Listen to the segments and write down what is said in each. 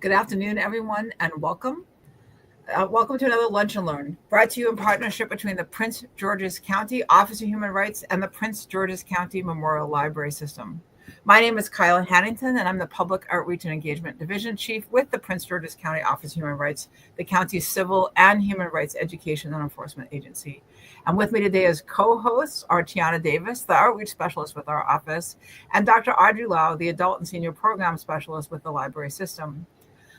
Good afternoon, everyone, and welcome. Welcome to another Lunch and Learn, brought to you in partnership between the Prince George's County Office of Human Rights and the Prince George's County Memorial Library System. My name is Kyla Hannington, and I'm the Public Outreach and Engagement Division Chief with the Prince George's County Office of Human Rights, the county's civil and human rights education and enforcement agency. And with me today as co-hosts are Tiana Davis, the Outreach Specialist with our office, and Dr. Audrey Lau, the Adult and Senior Program Specialist with the Library System.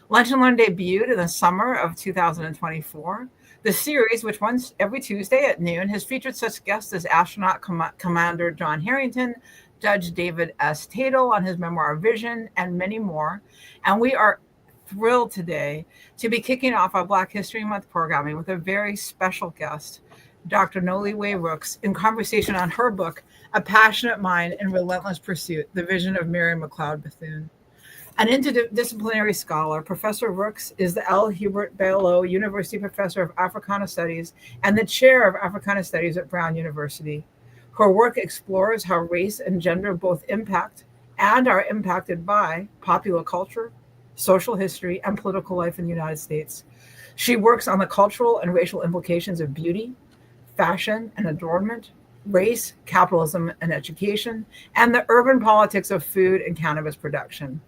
Lunch and Learn debuted in the summer of 2024. The series, which runs every Tuesday at noon, has featured such guests as astronaut Commander John Harrington, Judge David S. Tatel on his memoir Vision, and many more. And we are thrilled today to be kicking off our Black History Month programming with a very special guest, Dr. Noliwe Rooks, in conversation on her book, A Passionate Mind in Relentless Pursuit, The Vision of Mary MacLeod Bethune. An interdisciplinary scholar, Professor Rooks is the L. Hubert Bailow University Professor of Africana Studies and the Chair of Africana Studies at Brown University. Her work explores how race and gender both impact and are impacted by popular culture, social history, and political life in the United States. She works on the cultural and racial implications of beauty, fashion and adornment, race, capitalism and education, and the urban politics of food and cannabis production.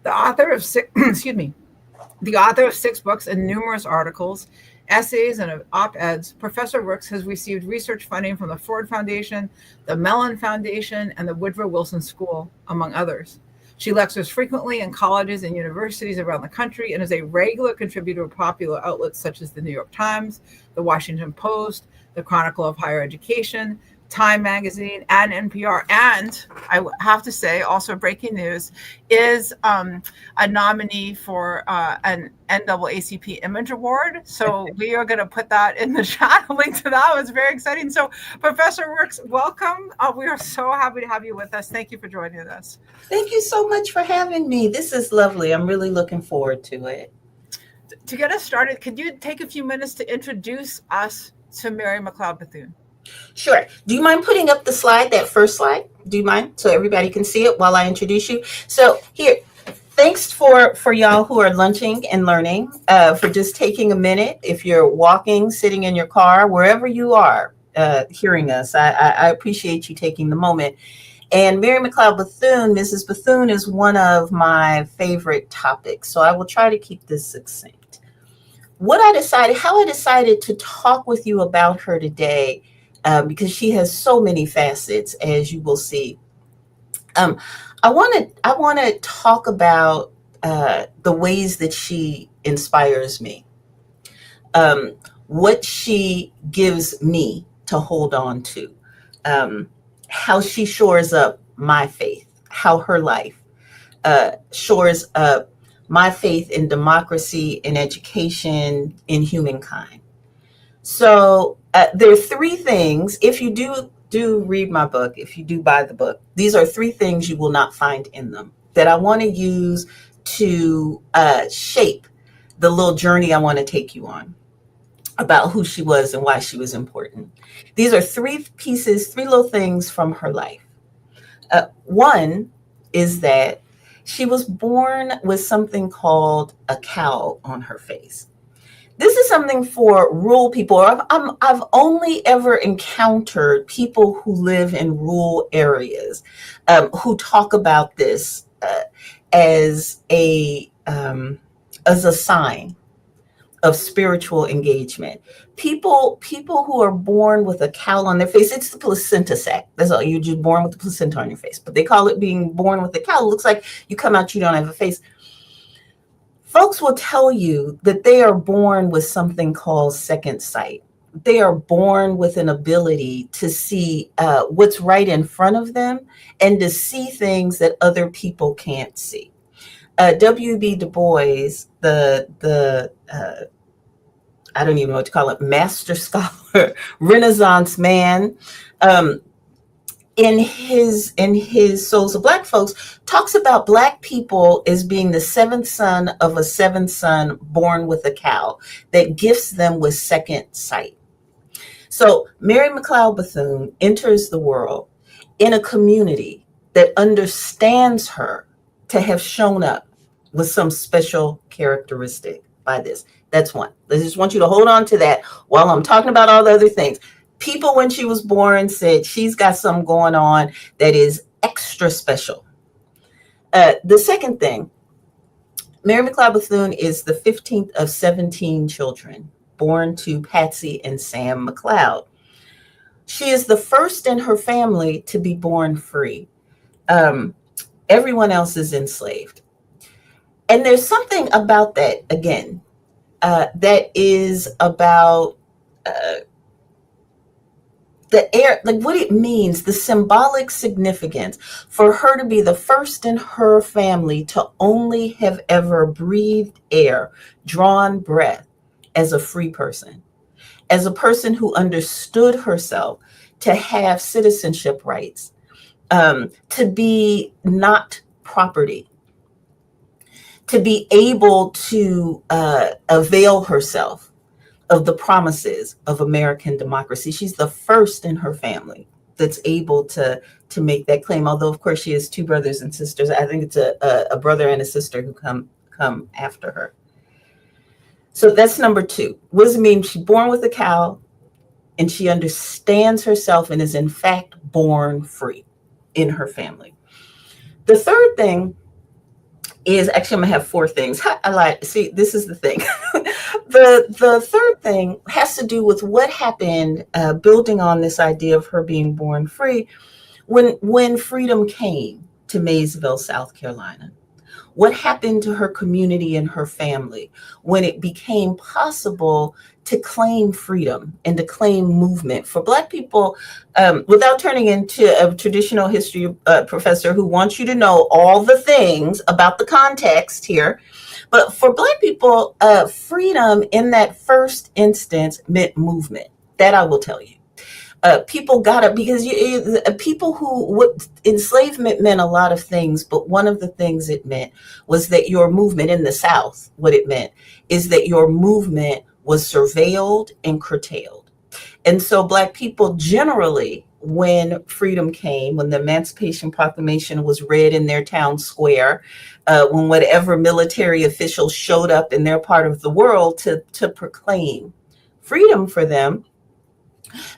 The author of six, the author of 6 books and numerous articles, essays, and op-eds, Professor Rooks has received research funding from the Ford Foundation, the Mellon Foundation, and the Woodrow Wilson School, among others. She lectures frequently in colleges and universities around the country and is a regular contributor to popular outlets such as the New York Times, the Washington Post, the Chronicle of Higher Education, Time Magazine, and NPR. And I have to say, also breaking news, is a nominee for an NAACP Image Award. So we are going to put that in the chat, a link to that. It was very exciting. So Professor Rooks, welcome. We are so happy to have you with us. Thank you for joining us. Thank you so much for having me. This is lovely. I'm really looking forward to it. To get us started, could you take a few minutes to introduce us to Mary MacLeod Bethune? Sure. Do you mind putting up the slide, that first slide? Do you mind? So everybody can see it while I introduce you. So here, thanks for y'all who are lunching and learning, for just taking a minute. If you're walking, sitting in your car, wherever you are hearing us, I appreciate you taking the moment. And Mary MacLeod Bethune, Mrs. Bethune, is one of my favorite topics. So I will try to keep this succinct. How I decided to talk with you about her today, because she has so many facets, as you will see. I want to talk about the ways that she inspires me, what she gives me to hold on to, how she shores up my faith, how her life shores up my faith in democracy, in education, in humankind. So there are 3 things. If you do read my book, if you do buy the book, these are 3 things you will not find in them that I want to use to shape the little journey I want to take you on about who she was and why she was important. These are 3 pieces, 3 little things from her life. One is that she was born with something called a cowl on her face. This is something for rural people. I've only ever encountered people who live in rural areas who talk about this as a sign of spiritual engagement. People who are born with a cowl on their face, it's the placenta sac. That's all. You're just born with the placenta on your face. But they call it being born with a cowl. It looks like you come out, you don't have a face. Folks will tell you that they are born with something called second sight. They are born with an ability to see what's right in front of them and to see things that other people can't see. W.B. Du Bois, the I don't even know what to call it, master scholar, Renaissance man, in his Souls of Black Folks, talks about Black people as being the 7th son of a 7th son born with a cowl that gifts them with second sight. So Mary MacLeod Bethune enters the world in a community that understands her to have shown up with some special characteristic by this. That's one. I just want you to hold on to that while I'm talking about all the other things. People, when she was born, said she's got something going on that is extra special. The second thing, Mary MacLeod Bethune is the 15th of 17 children born to Patsy and Sam McLeod. She is the first in her family to be born free. Everyone else is enslaved. And there's something about that, again, that is about the air, like what it means, the symbolic significance for her to be the first in her family to only have ever breathed air, drawn breath as a free person, as a person who understood herself to have citizenship rights, to be not property, to be able to avail herself of the promises of American democracy. She's the first in her family that's able to make that claim. Although, of course, she has two brothers and sisters. I think it's a brother and a sister who come after her. So that's number two. What does it mean? She's born with a cow, and she understands herself and is in fact born free in her family. The third thing is, actually, I'm gonna have four things. I like, see, this is the thing. The third thing has to do with what happened, building on this idea of her being born free, when freedom came to Maysville, South Carolina. What happened to her community and her family when it became possible to claim freedom and to claim movement for Black people, without turning into a traditional history professor who wants you to know all the things about the context here. But for Black people, freedom in that first instance meant movement. That I will tell you. People got it because people enslavement meant a lot of things, but one of the things it meant was that your movement in the South, what it meant is that your movement was surveilled and curtailed. And so Black people generally, when freedom came, when the Emancipation Proclamation was read in their town square, when whatever military officials showed up in their part of the world to proclaim freedom for them,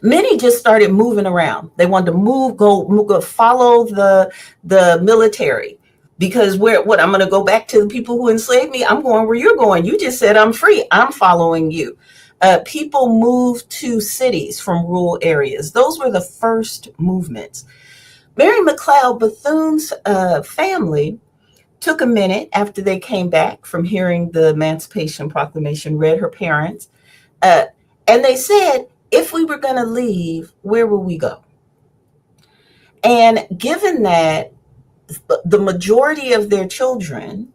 many just started moving around. They wanted to go follow the military, because I'm going to go back to the people who enslaved me. I'm going where you're going. You just said I'm free. I'm following you. People moved to cities from rural areas. Those were the first movements. Mary MacLeod Bethune's family took a minute after they came back from hearing the Emancipation Proclamation, read her parents, and they said, if we were going to leave, where will we go? And given that the majority of their children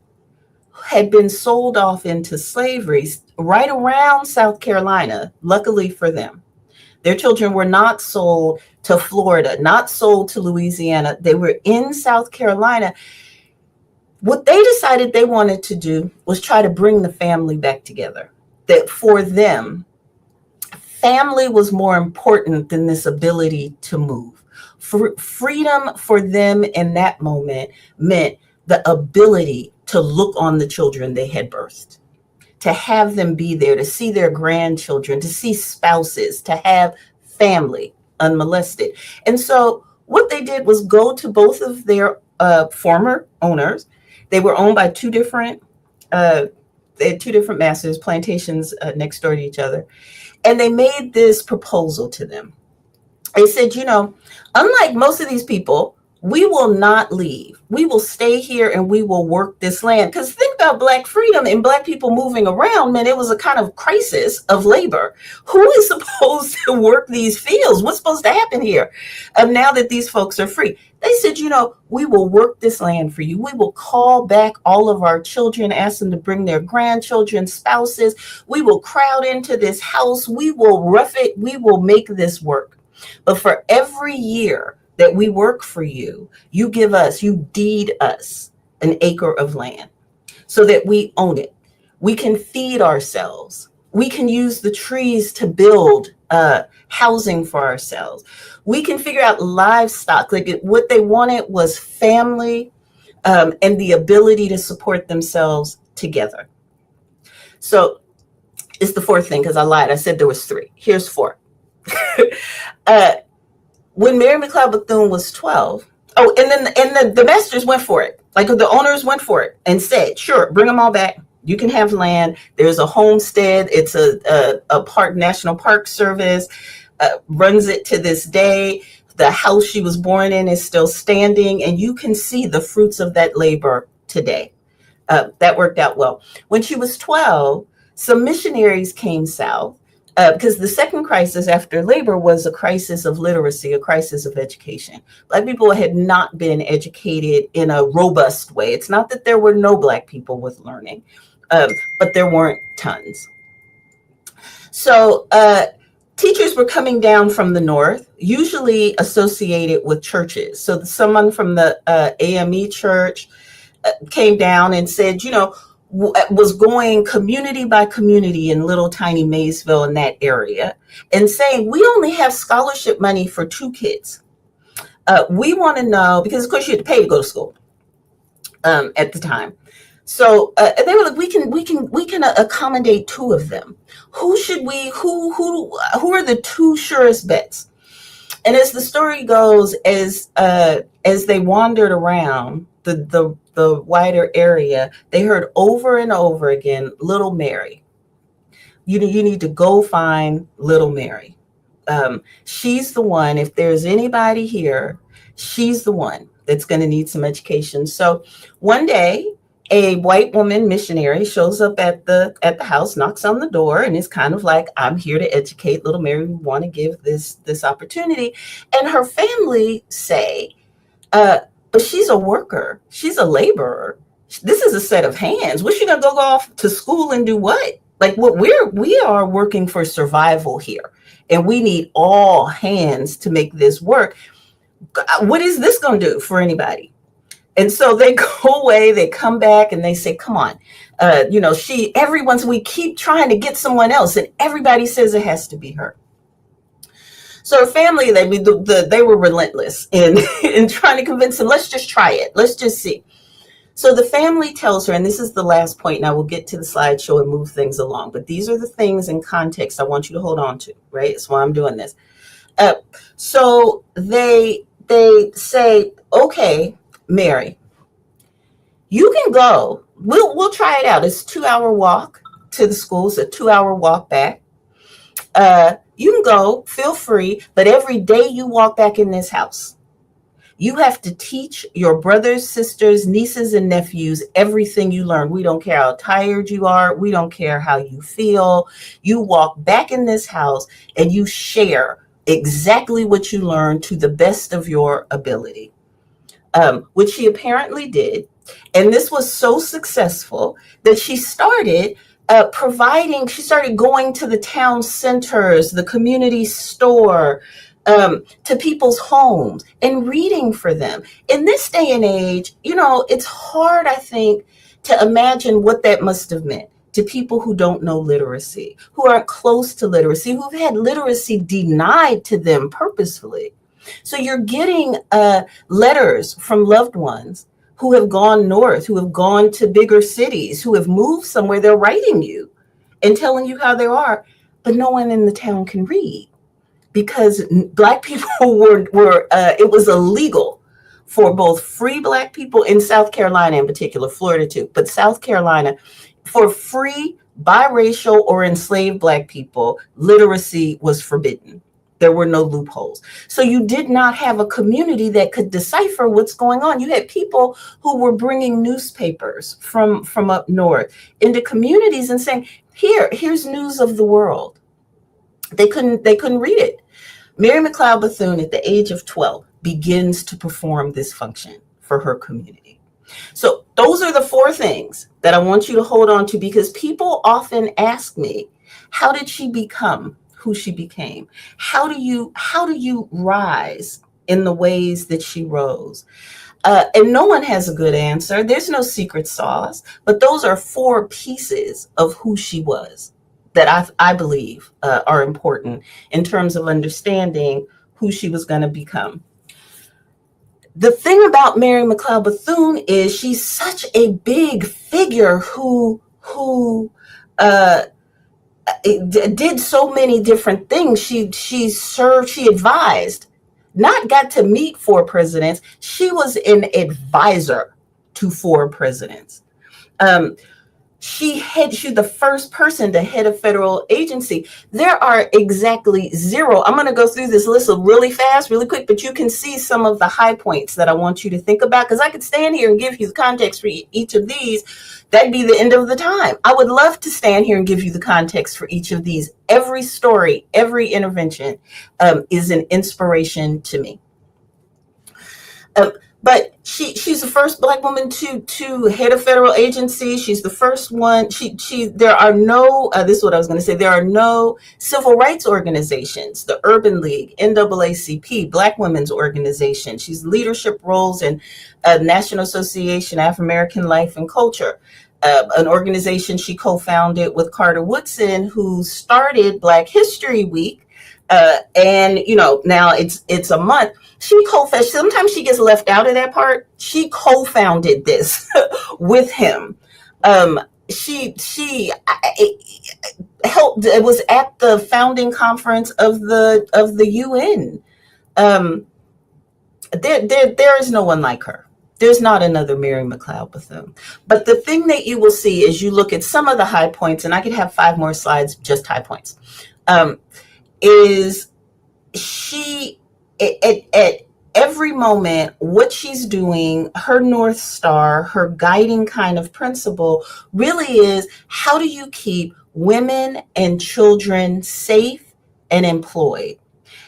had been sold off into slavery right around South Carolina, luckily for them, their children were not sold to Florida, not sold to Louisiana. They were in South Carolina. What they decided they wanted to do was try to bring the family back together. That for them, family was more important than this ability to move. Freedom for them in that moment meant the ability to look on the children they had birthed, to have them be there, to see their grandchildren, to see spouses, to have family unmolested. And so what they did was go to both of their former owners. They were owned by two different masters, plantations next door to each other. And they made this proposal to them. They said, unlike most of these people, we will not leave. We will stay here and we will work this land. Because think about Black freedom and Black people moving around, man, it was a kind of crisis of labor. Who is supposed to work these fields? What's supposed to happen here now that these folks are free? They said, we will work this land for you. We will call back all of our children, ask them to bring their grandchildren, spouses. We will crowd into this house. We will rough it. We will make this work. But for every year that we work for you, you deed us an acre of land so that we own it. We can feed ourselves. We can use the trees to build housing for ourselves. We can figure out livestock. What they wanted was family and the ability to support themselves together. So it's the fourth thing, because I lied. I said there was three. Here's four. When Mary MacLeod Bethune was 12, the masters went for it. Like the owners went for it and said, sure, bring them all back. You can have land. There's a homestead. It's a park, National Park Service runs it to this day. The house she was born in is still standing, and you can see the fruits of that labor today. That worked out well. When she was 12, some missionaries came south because the second crisis after labor was a crisis of literacy, a crisis of education. Black people had not been educated in a robust way. It's not that there were no Black people with learning, but there weren't tons. So teachers were coming down from the north, usually associated with churches. So someone from the AME church came down and said, was going community by community in little tiny Maysville in that area and saying, we only have scholarship money for 2 kids. We want to know, because of course you had to pay to go to school at the time. So they were like, we can accommodate 2 of them. Who are the 2 surest bets? And as the story goes, as they wandered around the wider area, they heard over and over again, Little Mary. You need to go find Little Mary. She's the one, if there's anybody here, she's the one that's going to need some education. So one day, a white woman missionary shows up at the house, knocks on the door, and is kind of like, I'm here to educate Little Mary. We want to give this opportunity. And her family say, but she's a worker. She's a laborer. This is a set of hands. What's she going to go off to school and do what? Like we are working for survival here, and we need all hands to make this work. What is this going to do for anybody? And so they go away, they come back, and they say, come on, we keep trying to get someone else, and everybody says it has to be her. So her family, they were relentless in trying to convince them, let's just try it. Let's just see. So the family tells her, and this is the last point, and I will get to the slideshow and move things along, but these are the things in context I want you to hold on to, right? That's why I'm doing this. So they say, okay, Mary, you can go. We'll try it out. It's a 2-hour walk to the school. It's a 2-hour walk back. You can go, feel free, but every day you walk back in this house, you have to teach your brothers, sisters, nieces, and nephews everything you learned. We don't care how tired you are. We don't care how you feel. You walk back in this house and you share exactly what you learned to the best of your ability, which she apparently did. And this was so successful that she started going to the town centers, the community store, to people's homes and reading for them. In this day and age, it's hard, I think, to imagine what that must have meant to people who don't know literacy, who aren't close to literacy, who've had literacy denied to them purposefully. So you're getting letters from loved ones who have gone north, who have gone to bigger cities, who have moved somewhere. They're writing you and telling you how they are, but no one in the town can read because Black people it was illegal for both free Black people in South Carolina in particular, Florida too, but South Carolina, for free biracial or enslaved Black people, literacy was forbidden. There were no loopholes. So you did not have a community that could decipher what's going on. You had people who were bringing newspapers from up north into communities and saying, here's news of the world. They couldn't read it. Mary MacLeod Bethune, at the age of 12, begins to perform this function for her community. So those are the 4 things that I want you to hold on to, because people often ask me, how did she become who she became? How do you rise in the ways that she rose? And no one has a good answer. There's no secret sauce, but those are 4 pieces of who she was that I believe are important in terms of understanding who she was going to become. the thing about Mary MacLeod Bethune is she's such a big figure who did so many different things. She served, she advised, not got to meet 4 presidents. She was an advisor to 4 presidents. She's the first person to head a federal agency. There are exactly 0. I'm going to go through this list really fast, really quick, but you can see some of the high points that I want you to think about, because I could stand here and give you the context for each of these. That'd be the end of the time. I would love to stand here and give you the context for each of these. Every story, every intervention is an inspiration to me. But she's the first Black woman to head a federal agency. She's the first one. There are no, this is what I was going to say, there are no civil rights organizations, the Urban League, NAACP, Black Women's Organization. She's leadership roles in National Association of African American Life and Culture, an organization she co-founded with Carter Woodson, who started Black History Week. And now it's a month. Sometimes she gets left out of that part. She co-founded this with him. She helped. It was at the founding conference of the UN. There is no one like her. There's not another Mary MacLeod Bethune. But the thing that you will see as you look at some of the high points, and I could have 5 more slides, just high points, is she at every moment, what she's doing, her North Star, her guiding kind of principle really is, how do you keep women and children safe and employed?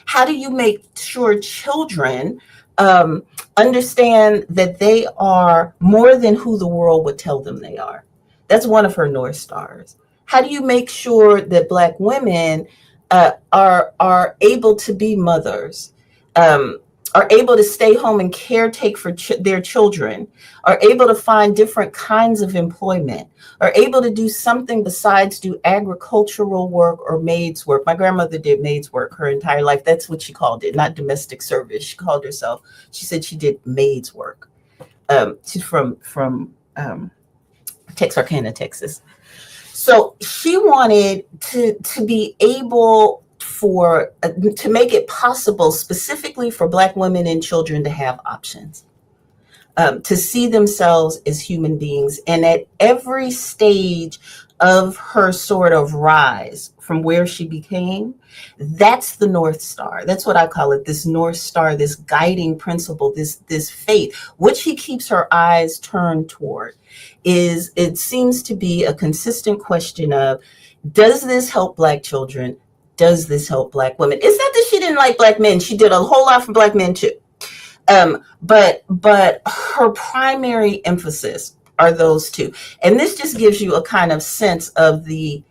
How do you make sure children understand that they are more than who the world would tell them they are? That's one of her North Stars. How do you make sure that Black women are able to be mothers, are able to stay home and caretake for their children, are able to find different kinds of employment, are able to do something besides do agricultural work or maid's work? My grandmother did maid's work her entire life. That's what she called it, not domestic service. She called herself, she said she did maid's work. She's from Texarkana, Texas. So she wanted to be able to make it possible specifically for Black women and children to have options, to see themselves as human beings. And at every stage of her sort of rise from where she became, that's the North Star. That's what I call it, this North Star, this guiding principle, this faith, which she keeps her eyes turned toward. It seems to be a consistent question of, does this help Black children? Does this help Black women? It's not that she didn't like Black men. She did a whole lot for Black men too. But her primary emphasis are those two. And this just gives you a kind of sense of the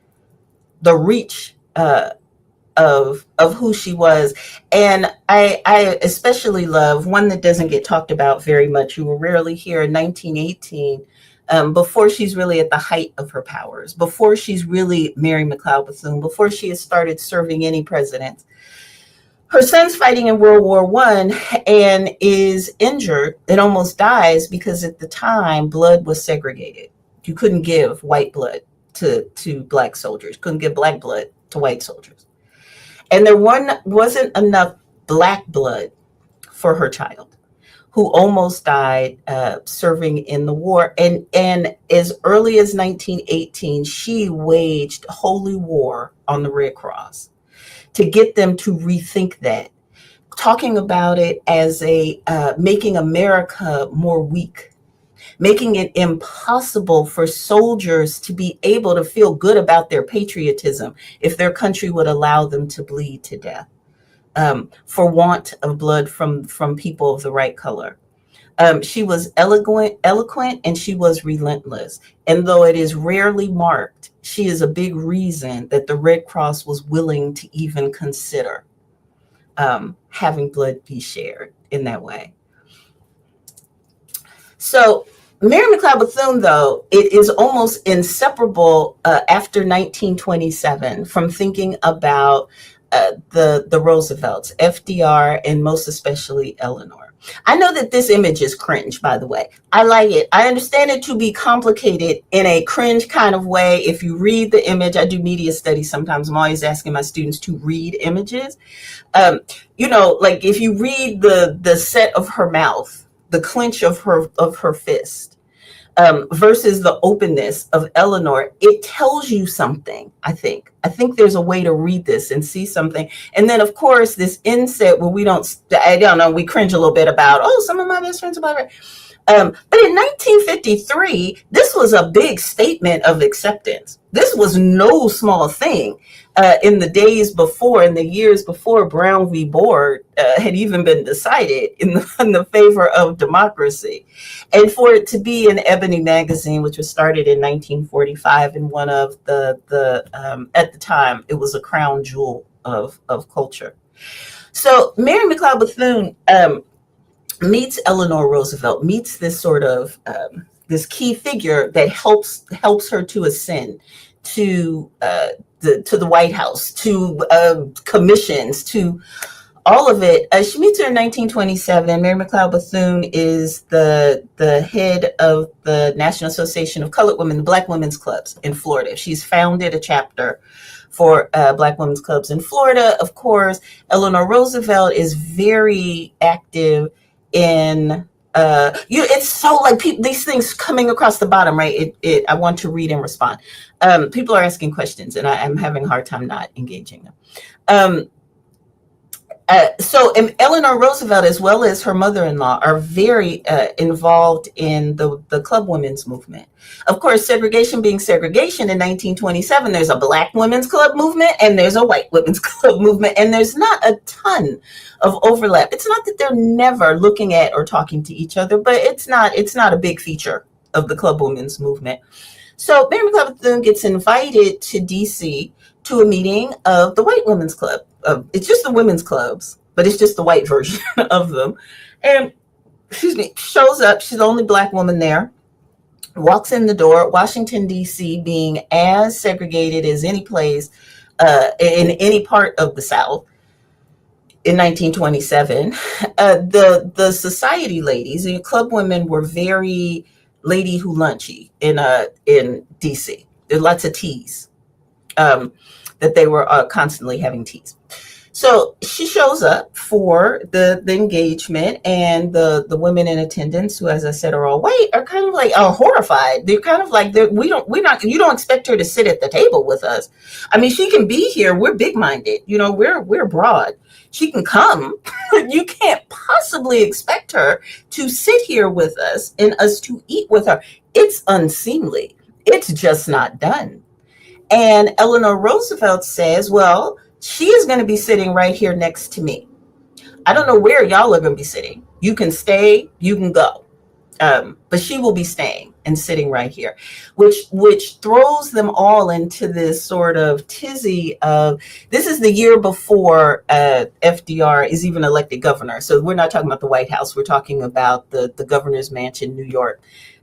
reach of who she was. And I especially love one that doesn't get talked about very much. You will rarely hear in 1918, before she's really at the height of her powers, before she's really Mary MacLeod Bethune, before she has started serving any president. Her son's fighting in World War I and is injured and almost dies because at the time, blood was segregated. You couldn't give white blood to Black soldiers, couldn't give Black blood to white soldiers. And there wasn't enough Black blood for her child, who almost died serving in the war. And as early as 1918, she waged holy war on the Red Cross to get them to rethink that, talking about it as making America more weak, making it impossible for soldiers to be able to feel good about their patriotism if their country would allow them to bleed to death. For want of blood from people of the right color. She was eloquent, and she was relentless. And though it is rarely marked, she is a big reason that the Red Cross was willing to even consider having blood be shared in that way. So Mary MacLeod Bethune, though, it is almost inseparable after 1927 from thinking about the Roosevelts, FDR, and most especially Eleanor. I know that this image is cringe, by the way. I like it. I understand it to be complicated in a cringe kind of way. If you read the image, I do media studies sometimes. I'm always asking my students to read images. Like if you read the set of her mouth, the clench of her fist, versus the openness of Eleanor, it tells you something. I think there's a way to read this and see something. And then, of course, this inset where we cringe a little bit about, oh, some of my best friends are black. But in 1953, this was a big statement of acceptance. This was no small thing. In the days before, in the years before Brown v. Board had even been decided in the favor of democracy. And for it to be in Ebony magazine, which was started in 1945, and one of the at the time, it was a crown jewel of culture. So Mary MacLeod Bethune meets Eleanor Roosevelt, meets this sort of this key figure that helps her to ascend to the White House, to commissions, to all of it. She meets her in 1927. Mary MacLeod Bethune is the head of the National Association of Colored Women, the Black Women's Clubs in Florida. She's founded a chapter for Black Women's Clubs in Florida. Of course, Eleanor Roosevelt is very active in it's so like these things coming across the bottom, right? I want to read and respond. People are asking questions, and I'm having a hard time not engaging them. So Eleanor Roosevelt, as well as her mother-in-law, are very involved in the club women's movement. Of course, segregation being segregation, in 1927, there's a Black women's club movement and there's a white women's club movement, and there's not a ton of overlap. It's not that they're never looking at or talking to each other, but it's not a big feature of the club women's movement. So Mary MacLeod Bethune gets invited to DC to a meeting of the White Women's Club. It's just the women's clubs, but it's just the white version of them. And, shows up. She's the only Black woman there. Walks in the door. Washington, D.C. being as segregated as any place in any part of the South. In 1927, the society ladies, the club women, were very lady who lunchy in DC. There are lots of teas that they were constantly having teas. So she shows up for the engagement, and the women in attendance, who, as I said, are all white, are kind of like horrified. They're kind of like, you don't expect her to sit at the table with us. I mean, she can be here. We're big-minded. We're broad. She can come. You can't possibly expect her to sit here with us and us to eat with her. It's unseemly. It's just not done. And Eleanor Roosevelt says, well, she is going to be sitting right here next to me. I don't know where y'all are going to be sitting. You can stay, you can go. But she will be staying and sitting right here, which throws them all into this sort of tizzy of, this is the year before FDR is even elected governor. So we're not talking about the White House. We're talking about the governor's mansion, New York.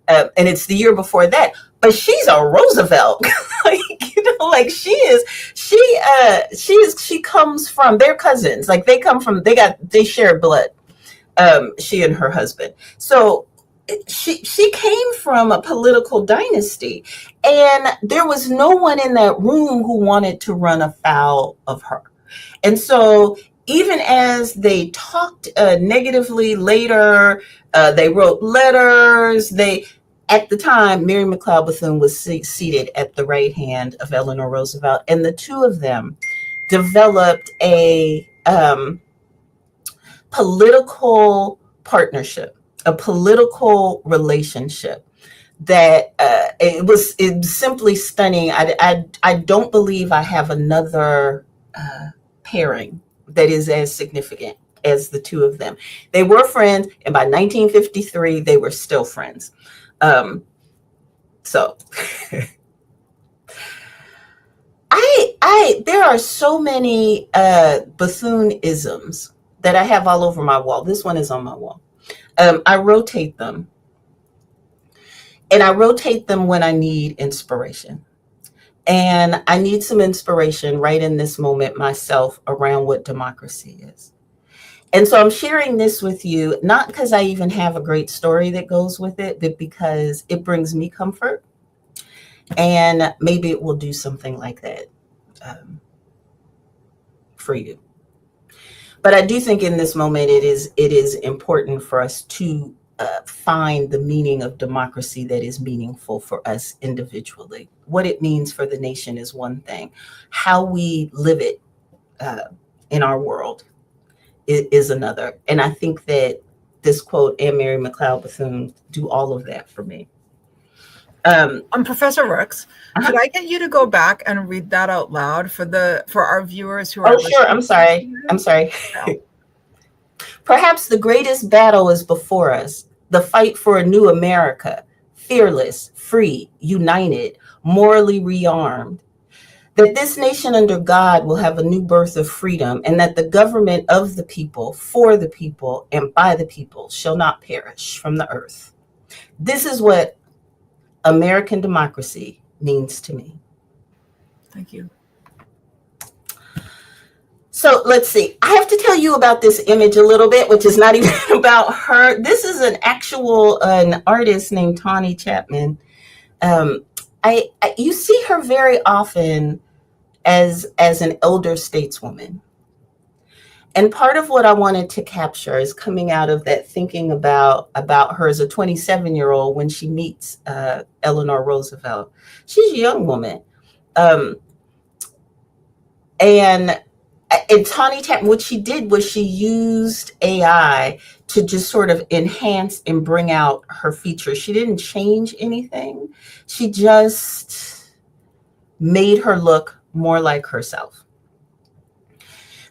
And it's the year before that. But she's a Roosevelt. She comes from, they're cousins. Like they share blood. She and her husband. So she came from a political dynasty, and there was no one in that room who wanted to run afoul of her. And so even as they talked negatively later, they wrote letters. At the time, Mary MacLeod Bethune was seated at the right hand of Eleanor Roosevelt, and the two of them developed a political partnership, a political relationship that it was simply stunning. I don't believe I have another pairing that is as significant as the two of them. They were friends, and by 1953, they were still friends. So there are so many Bethune-isms that I have all over my wall. This one is on my wall. I rotate them. And I rotate them when I need inspiration. And I need some inspiration right in this moment myself around what democracy is. And so I'm sharing this with you, not because I even have a great story that goes with it, but because it brings me comfort. And maybe it will do something like that for you. But I do think in this moment it is important for us to find the meaning of democracy that is meaningful for us individually. What it means for the nation is one thing. How we live it in our world is another. And I think that this quote and Mary MacLeod Bethune do all of that for me. Professor Rooks, could I get you to go back and read that out loud for our viewers who are Oh, sure. I'm sorry. No. Perhaps the greatest battle is before us, the fight for a new America, fearless, free, united, morally rearmed. That this nation under God will have a new birth of freedom, and that the government of the people, for the people, and by the people shall not perish from the earth. This is what American democracy means to me. Thank you. So let's see. I have to tell you about this image a little bit, which is not even about her. This is an artist named Tawny Chapman. You see her very often as an elder stateswoman. And part of what I wanted to capture is coming out of that thinking about her as a 27-year-old when she meets Eleanor Roosevelt. She's a young woman. And Tawny Chapman, what she did was she used AI to just sort of enhance and bring out her features. She didn't change anything. She just made her look more like herself.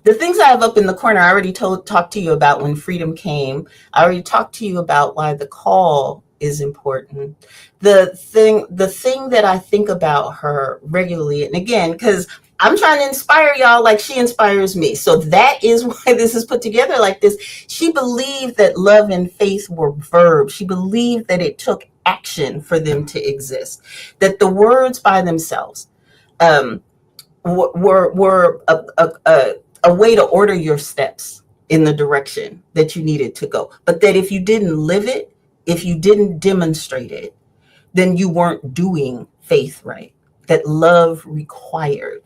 The things I have up in the corner, I already talked to you about when freedom came. I already talked to you about why the call is important. The thing that I think about her regularly, and again, because I'm trying to inspire y'all like she inspires me. So that is why this is put together like this. She believed that love and faith were verbs. She believed that it took action for them to exist, that the words by themselves were a way to order your steps in the direction that you needed to go. But that if you didn't live it, if you didn't demonstrate it, then you weren't doing faith right. That love required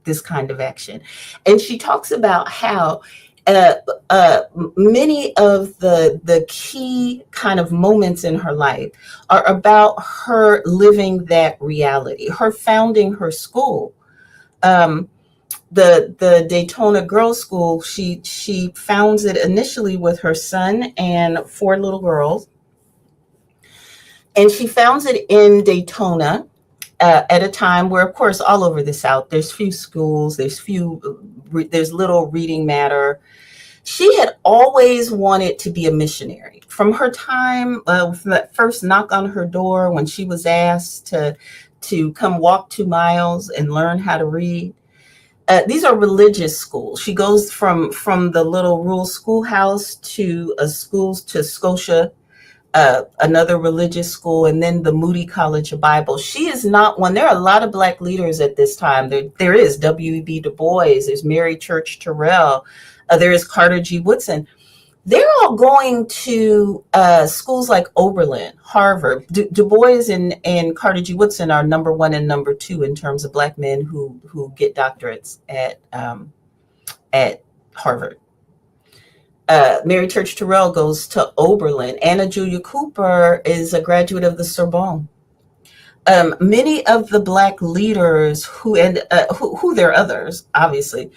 this kind of action. And she talks about how many of the key kind of moments in her life are about her living that reality, her founding her school. The Daytona Girls School, she founds it initially with her son and 4 little girls. And she founds it in Daytona at a time where, of course, all over the South, there's few schools, there's little reading matter. She had always wanted to be a missionary. From her time, from that first knock on her door when she was asked to come walk 2 miles and learn how to read. These are religious schools. She goes from the little rural schoolhouse to schools to Scotia, another religious school, and then the Moody College of Bible. She is not one. There are a lot of Black leaders at this time. There is W.E.B. Du Bois. There's Mary Church Terrell. There is Carter G. Woodson. They're all going to schools like Oberlin, Harvard. Du Bois and Carter G. Woodson are number 1 and number 2 in terms of Black men who get doctorates at Harvard. Mary Church Terrell goes to Oberlin. Anna Julia Cooper is a graduate of the Sorbonne. Many of the Black leaders who there are others, obviously,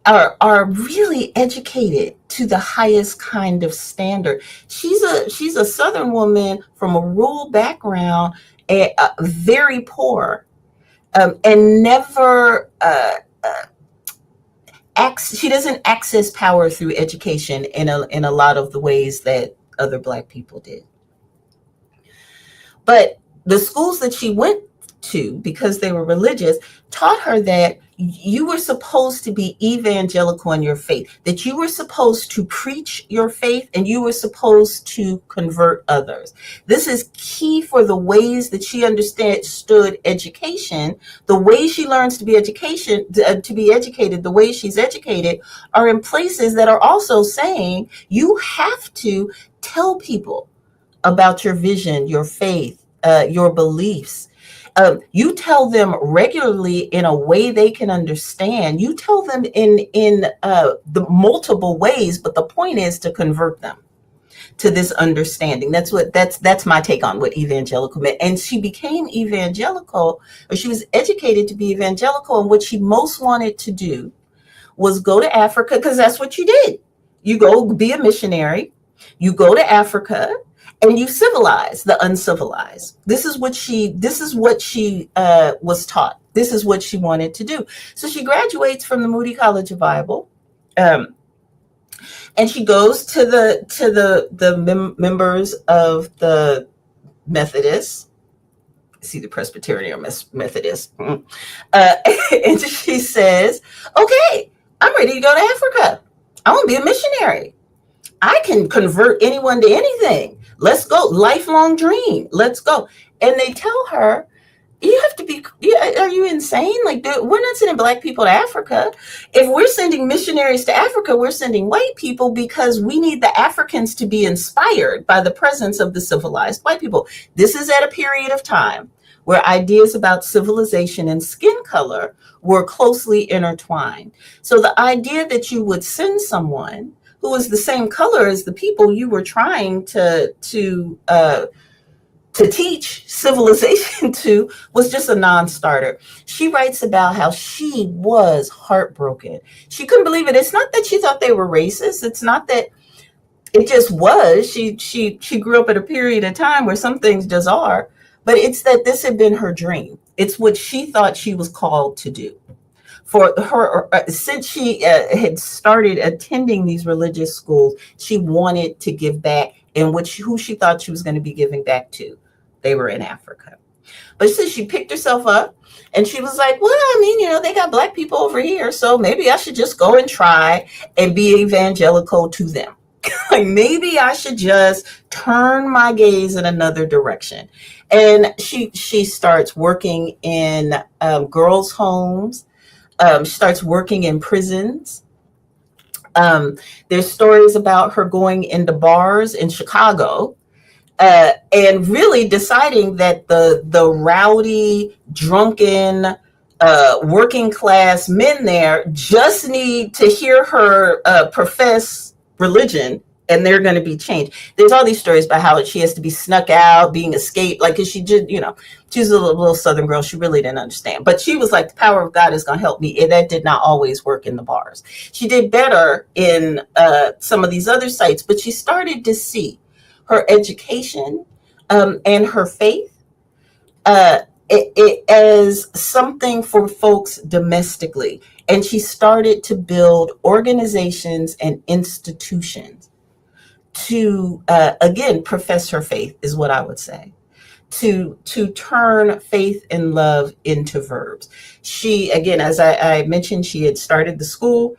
are really educated to the highest kind of standard. She's a Southern woman from a rural background, very poor, and never she doesn't access power through education in a lot of the ways that other Black people did. But the schools that she went to, because they were religious, taught her that you were supposed to be evangelical in your faith, that you were supposed to preach your faith and you were supposed to convert others. This is key for the ways that she understood education. The way she learns to be to be educated, the way she's educated are in places that are also saying you have to tell people about your vision, your faith, your beliefs. You tell them regularly in a way they can understand. You tell them in the multiple ways, but the point is to convert them to this understanding. That's my take on what evangelical meant. And she became evangelical, or she was educated to be evangelical, and what she most wanted to do was go to Africa, because that's what you did. You go be a missionary, you go to Africa, and you civilize the uncivilized. This is what she was taught. This is what she wanted to do. So she graduates from the Moody College of Bible, and she goes to the members of the Methodists. See, the Presbyterian or Methodist, and she says, "Okay, I'm ready to go to Africa. I want to be a missionary. I can convert anyone to anything. Let's go. Lifelong dream. Let's go." And they tell her, you have to be, are you insane? Like, we're not sending Black people to Africa. If we're sending missionaries to Africa, we're sending white people because we need the Africans to be inspired by the presence of the civilized white people. This is at a period of time where ideas about civilization and skin color were closely intertwined. So the idea that you would send someone who was the same color as the people you were trying to teach civilization to was just a non-starter. She writes about how she was heartbroken. She couldn't believe it. It's not that she thought they were racist. It's not that it just was. She grew up at a period of time where some things just are, but it's that this had been her dream. It's what she thought she was called to do. For her, since she had started attending these religious schools, she wanted to give back, and who she thought she was going to be giving back to, they were in Africa. But since she picked herself up, and she was like, well, I mean, they got Black people over here, so maybe I should just go and try and be evangelical to them. Like, maybe I should just turn my gaze in another direction. And she starts working in girls' homes. She starts working in prisons. There's stories about her going into bars in Chicago and really deciding that the rowdy, drunken, working class men there just need to hear her profess religion, and they're going to be changed. There's all these stories about how she has to be snuck out, being escaped, like, because she did, she's a little Southern girl. She really didn't understand. But she was like, the power of God is going to help me. And that did not always work in the bars. She did better in some of these other sites, but she started to see her education and her faith it as something for folks domestically. And she started to build organizations and institutions to, again, profess her faith, is what I would say. To turn faith and love into verbs. She, again, as I mentioned, she had started the school.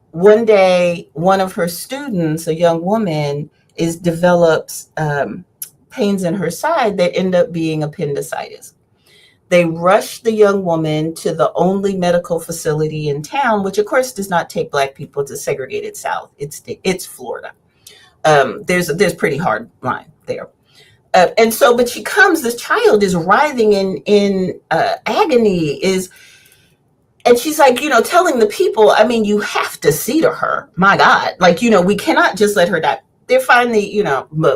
One day, one of her students, a young woman, develops pains in her side that end up being appendicitis. They rush the young woman to the only medical facility in town, which of course does not take Black people to segregated South. It's Florida. There's pretty hard line there. And so, but she comes, this child is writhing in agony, and she's like, telling the people, I mean, you have to see to her, my God, like, we cannot just let her die. They're finally,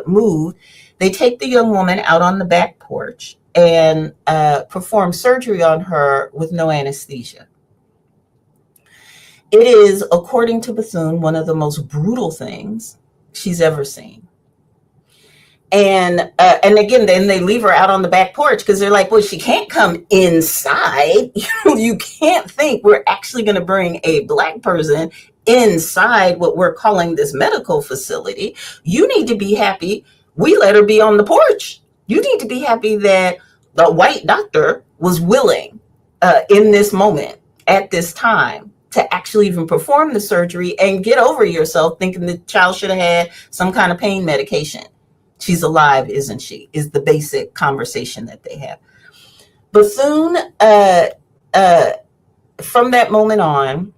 moved. They take the young woman out on the back porch and perform surgery on her with no anesthesia. It is, according to Bethune, one of the most brutal things she's ever seen. And again, then they leave her out on the back porch because they're like, well, she can't come inside. You can't think we're actually going to bring a Black person inside what we're calling this medical facility. You need to be happy we let her be on the porch. You need to be happy that the white doctor was willing in this moment at this time to actually even perform the surgery and get over yourself thinking the child should have had some kind of pain medication. She's alive, isn't she? Is the basic conversation that they have. Bethune, from that moment on,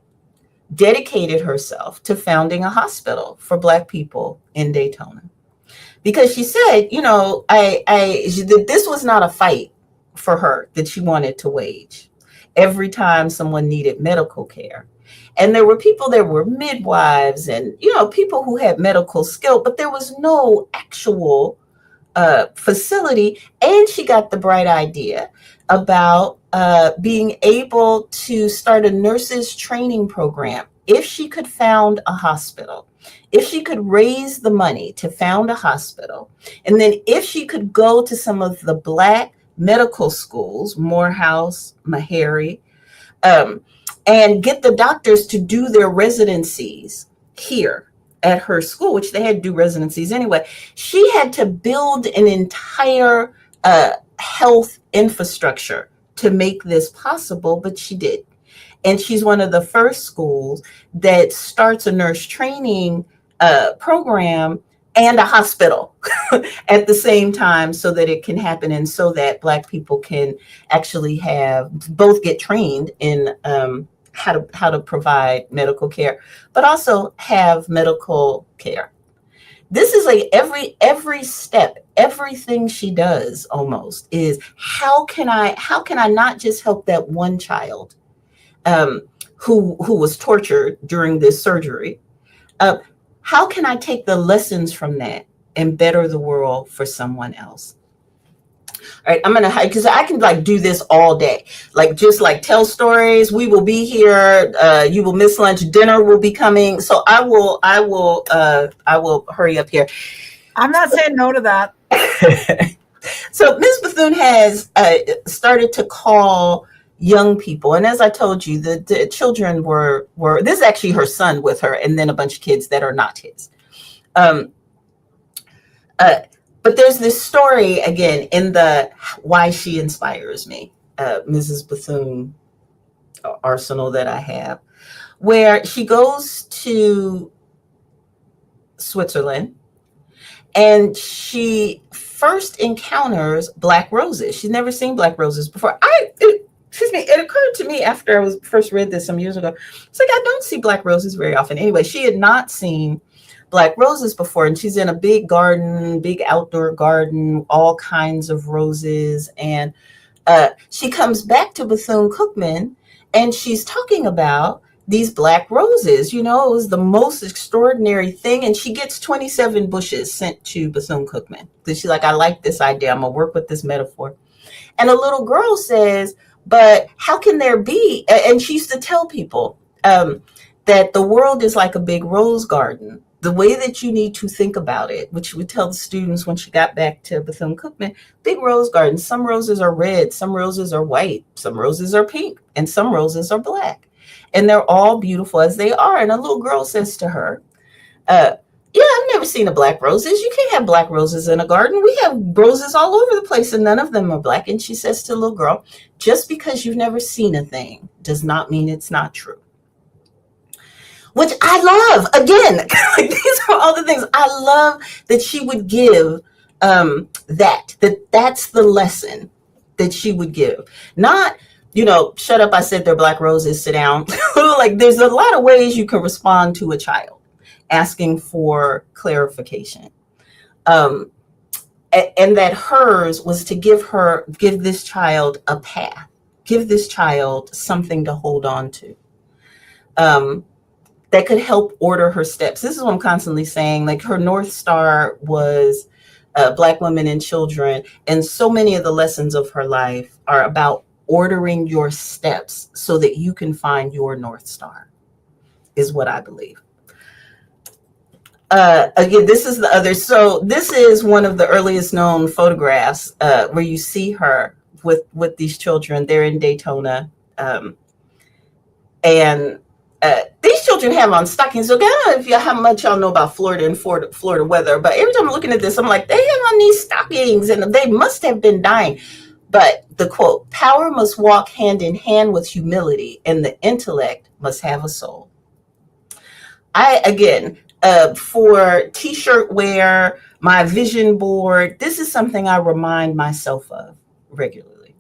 dedicated herself to founding a hospital for Black people in Daytona. Because she said, this was not a fight for her that she wanted to wage every time someone needed medical care. And there were people, there were midwives and, people who had medical skill, but there was no actual facility. And she got the bright idea about being able to start a nurses training program. If she could found a hospital, if she could raise the money to found a hospital, and then if she could go to some of the Black medical schools, Morehouse, Meharry, and get the doctors to do their residencies here at her school, which they had to do residencies anyway. She had to build an entire health infrastructure to make this possible, but she did. And she's one of the first schools that starts a nurse training program and a hospital at the same time so that it can happen and so that Black people can actually get trained in how to provide medical care, but also have medical care. This is like every step, everything she does almost is how can I not just help that one child who was tortured during this surgery? How can I take the lessons from that and better the world for someone else? All right, I'm gonna, because I can do this all day, just tell stories. We will be here. You will miss lunch. Dinner will be coming. So I will hurry up here. I'm not saying no to that. So Ms. Bethune has started to call young people, and as I told you, the children were this is actually her son with her, and then a bunch of kids that are not his. But there's this story again in the Why She Inspires Me, Mrs. Bethune arsenal that I have, where she goes to Switzerland and she first encounters Black roses. She's never seen Black roses before. It occurred to me after I first read this some years ago. It's I don't see Black roses very often. Anyway, she had not seen Black roses before, and she's in a big garden, big outdoor garden, all kinds of roses. And she comes back to Bethune-Cookman and she's talking about these Black roses. It was the most extraordinary thing. And she gets 27 bushes sent to Bethune-Cookman because she's I like this idea. I'm going to work with this metaphor. And a little girl says, but how can there be? And she used to tell people that the world is like a big rose garden. The way that you need to think about it, which she would tell the students when she got back to Bethune-Cookman, big rose garden. Some roses are red, some roses are white, some roses are pink, and some roses are Black. And they're all beautiful as they are. And a little girl says to her, I've never seen a Black roses. You can't have Black roses in a garden. We have roses all over the place and none of them are Black. And she says to the little girl, just because you've never seen a thing does not mean it's not true. Which I love. Again, these are all the things I love that she would give. That's the lesson that she would give. Not, shut up, I said they're Black roses, sit down. There's a lot of ways you can respond to a child asking for clarification. And that hers was to give this child a path, give this child something to hold on to. That could help order her steps. This is what I'm constantly saying. Her North Star was Black women and children. And so many of the lessons of her life are about ordering your steps so that you can find your North Star, is what I believe. Again, this is the other. So this is one of the earliest known photographs where you see her with these children. They're in Daytona. And these children have on stockings. So I don't know how much y'all know about Florida and Florida weather, but every time I'm looking at this, I'm like, they have on these stockings and they must have been dying. But the quote, power must walk hand in hand with humility, and the intellect must have a soul. Again, for t-shirt wear, my vision board, this is something I remind myself of regularly.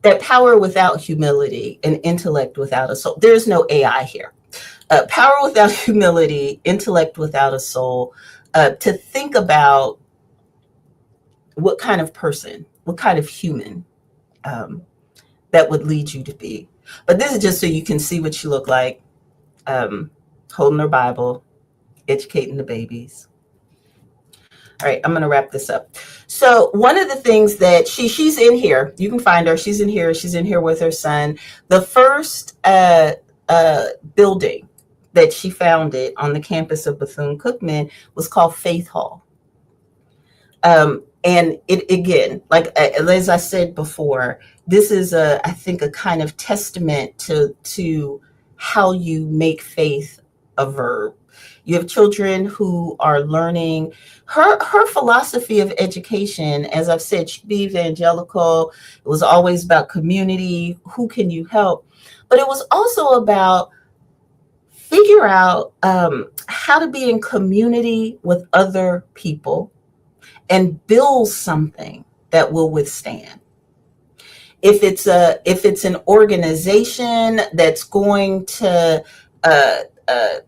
That power without humility and intellect without a soul. There's no AI here. Power without humility, intellect without a soul. To think about what kind of person, what kind of human that would lead you to be. But this is just so you can see what you look like. Holding her Bible, educating the babies. All right, I'm going to wrap this up. So one of the things that she's in here, you can find her. She's in here. She's in here with her son. The first building that she founded on the campus of Bethune-Cookman was called Faith Hall. And it, again, like as I said before, this is I think a kind of testament to how you make faith a verb. You have children who are learning. Her philosophy of education, as I've said, she'd be evangelical. It was always about community. Who can you help? But it was also about figure out how to be in community with other people and build something that will withstand. If it's an organization that's going to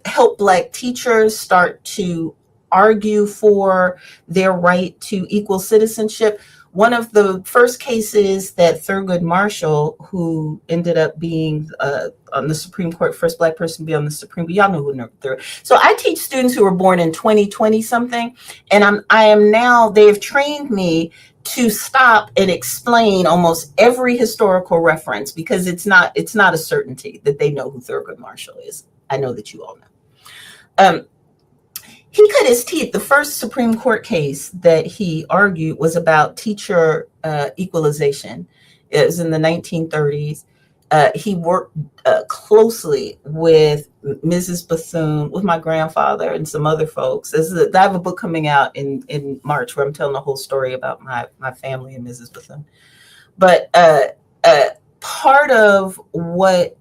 help Black teachers start to argue for their right to equal citizenship. One of the first cases that Thurgood Marshall, who ended up being on the Supreme Court, first Black person to be on the Supreme Court, y'all know who Thurgood. So I teach students who were born in 2020 something, and I am now, they have trained me to stop and explain almost every historical reference, because it's not a certainty that they know who Thurgood Marshall is. I know that you all know. He cut his teeth. The first Supreme Court case that he argued was about teacher equalization. It was in the 1930s. He worked closely with Mrs. Bethune, with my grandfather and some other folks. I have a book coming out in March where I'm telling the whole story about my family and Mrs. Bethune. But part of what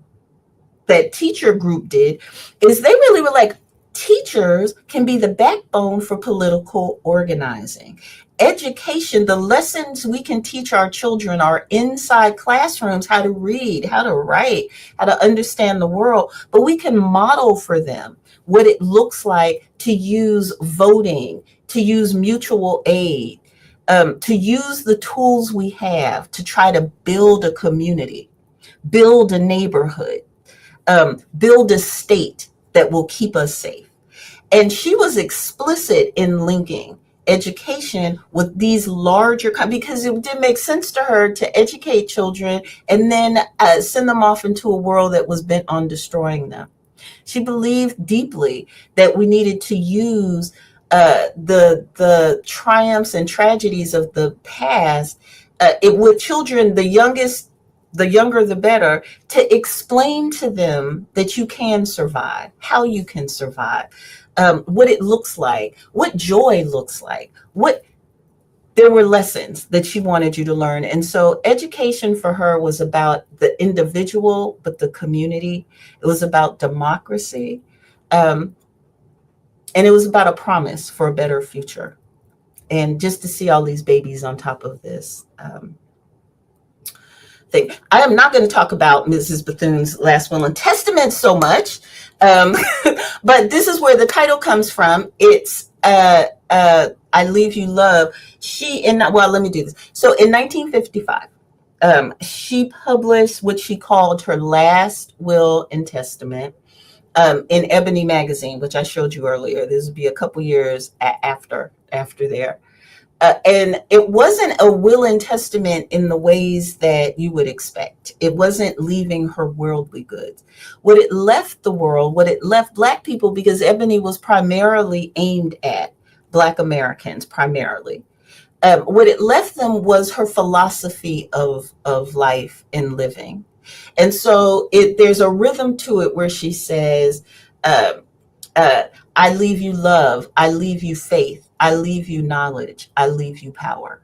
that teacher group did is they really were like, teachers can be the backbone for political organizing. Education, the lessons we can teach our children are inside classrooms, how to read, how to write, how to understand the world, but we can model for them what it looks like to use voting, to use mutual aid, to use the tools we have to try to build a community, build a neighborhood, build a state that will keep us safe. And she was explicit in linking education with these larger, because it didn't make sense to her to educate children and then send them off into a world that was bent on destroying them. She believed deeply that we needed to use the triumphs and tragedies of the past with children, the younger the better, to explain to them that you can survive, how you can survive, what it looks like, what joy looks like, there were lessons that she wanted you to learn. And so education for her was about the individual, but the community. It was about democracy. And it was about a promise for a better future. And just to see all these babies on top of this thing. I am not going to talk about Mrs. Bethune's last will and testament so much, but this is where the title comes from. It's I Leave You Love. Let me do this. So in 1955, she published what she called her last will and testament in Ebony magazine, which I showed you earlier. This would be a couple years after there. And it wasn't a will and testament in the ways that you would expect. It wasn't leaving her worldly goods. What it left the world, what it left Black people, because Ebony was primarily aimed at Black Americans, primarily. What it left them was her philosophy of life and living. And so there's a rhythm to it where she says, I leave you love, I leave you faith, I leave you knowledge, I leave you power.